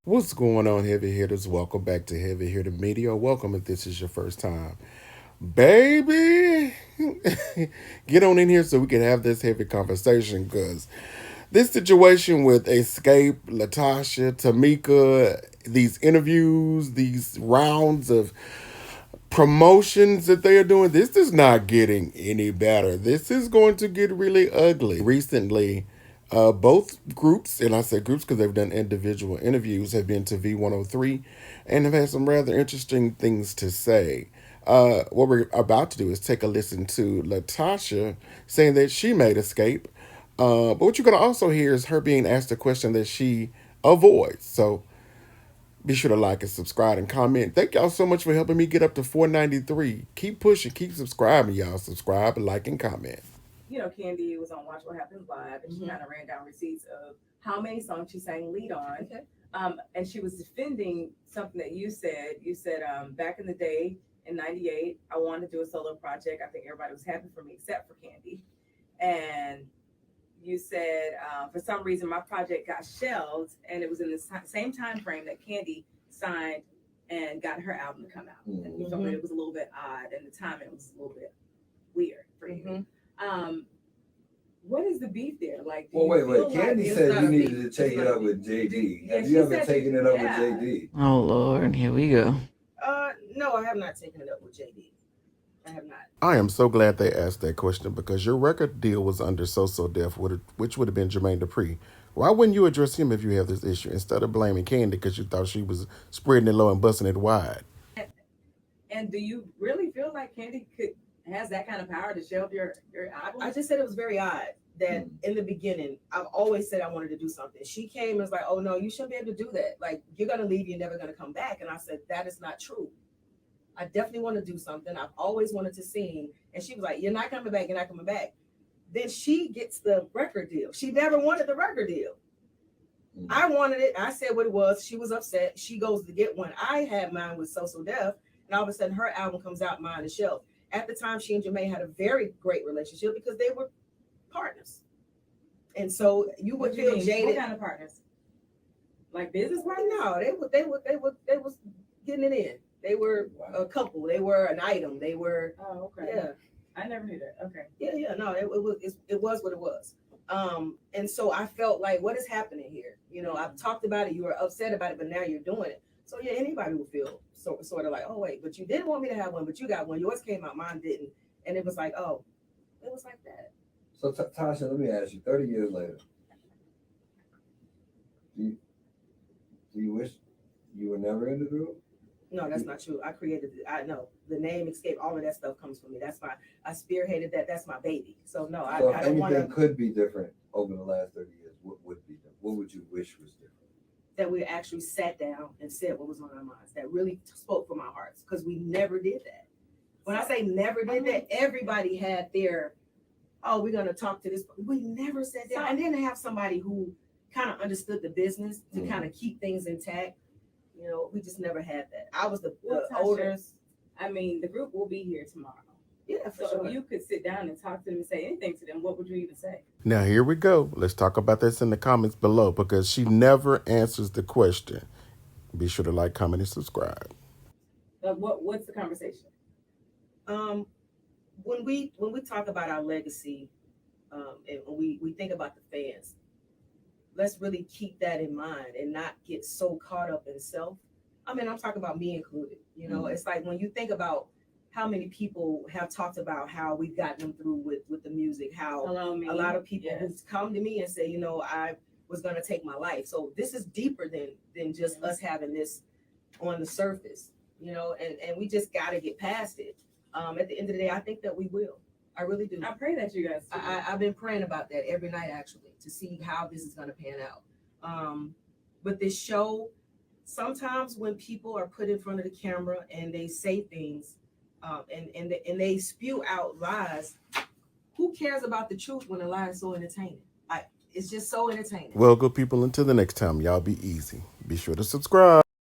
What's going on, heavy hitters? Welcome back to Heavy Hitter Media. Welcome if this is your first time. Baby, get on in here so we can have this heavy conversation because this situation with Escape, LaToscha, Tamika, these interviews, these rounds of promotions that they are doing, this is not getting any better. This is going to get really ugly. Recently, both groups, and I say groups because they've done individual interviews, have been to V103 and have had some rather interesting things to say. What we're about to do is take a listen to LaToscha saying that she made Escape. But what you're going to also hear is her being asked a question that she avoids. So be sure to like and subscribe and comment. Thank y'all so much for helping me get up to 493. Keep pushing, keep subscribing, y'all. Subscribe, like, and comment. Candy was on Watch What Happens Live, and she kind of ran down receipts of how many songs she sang lead on. Okay. And she was defending something that you said. You said back in the day in '98, I wanted to do a solo project. I think everybody was happy for me except for Candy. And you said for some reason my project got shelved, and it was in the same time frame that Candy signed and got her album to come out. And you felt that it was a little bit odd, and the timing was a little bit weird for you. What is the beef there? Like, wait. Candy said you needed to take it up with JD. Have you ever taken it up with JD? Oh Lord, here we go. No, I have not taken it up with JD. I have not. I am so glad they asked that question because your record deal was under So Def, which would have been Jermaine Dupri. Why wouldn't you address him if you have this issue instead of blaming Candy because you thought she was spreading it low and busting it wide? And do you really feel like Candy has that kind of power to shelve your album? I just said it was very odd that in the beginning, I've always said I wanted to do something. She came and was like, oh no, you shouldn't be able to do that. Like, you're going to leave, you're never going to come back. And I said, that is not true. I definitely want to do something. I've always wanted to sing. And she was like, you're not coming back, you're not coming back. Then she gets the record deal. She never wanted the record deal. I wanted it. I said what it was. She was upset. She goes to get one. I had mine with So Def, and all of a sudden her album comes out, mine is shelved. At the time, she and Jermaine had a very great relationship because they were partners. And so you would feel jaded. What kind of partners? Like business partners? No, they was getting it in. They were a couple. They were an item. They were. Oh, okay. Yeah. I never knew that. Okay. Yeah. No, it was what it was. And so I felt like, what is happening here? I've talked about it. You were upset about it, but now you're doing it. So yeah, anybody would feel sort of like, oh wait, but you didn't want me to have one, but you got one. Yours came out, mine didn't, and it was like, oh, it was like that. So Tasha, let me ask you: 30 years later, do you wish you were never in the group? No, that's not true. I created it. I know the name Escape. All of that stuff comes from me. That's my. I spearheaded that. That's my baby. So no, I don't want to. Anything could be different over the last 30 years. What would be different? What would you wish was different? That we actually sat down and said what was on our minds. That really spoke from our hearts, because we never did that. When I say never did that, everybody had their, oh, we're going to talk to this. We never sat down. And then to have somebody who kind of understood the business to kind of keep things intact. We just never had that. I was the oldest. I mean, the group will be here tomorrow. Yeah, for so sure. If you could sit down and talk to them and say anything to them, what would you even say? Now, here we go. Let's talk about this in the comments below because she never answers the question. Be sure to like, comment, and subscribe. What's the conversation? When we talk about our legacy, and when we think about the fans, let's really keep that in mind and not get so caught up in self. I mean, I'm talking about me included. It's like when you think about how many people have talked about how we've gotten them through with the music, how a lot of people who've come to me and say, I was going to take my life. So this is deeper than just us having this on the surface, and we just got to get past it. At the end of the day, I think that we will. I really do. I pray that you guys do. I've been praying about that every night, actually, to see how this is going to pan out. But this show, sometimes when people are put in front of the camera and they say things, and they spew out lies, who cares about the truth when a lie is so entertaining? It's just so entertaining. Well, good people, until the next time, y'all be easy. Be sure to subscribe.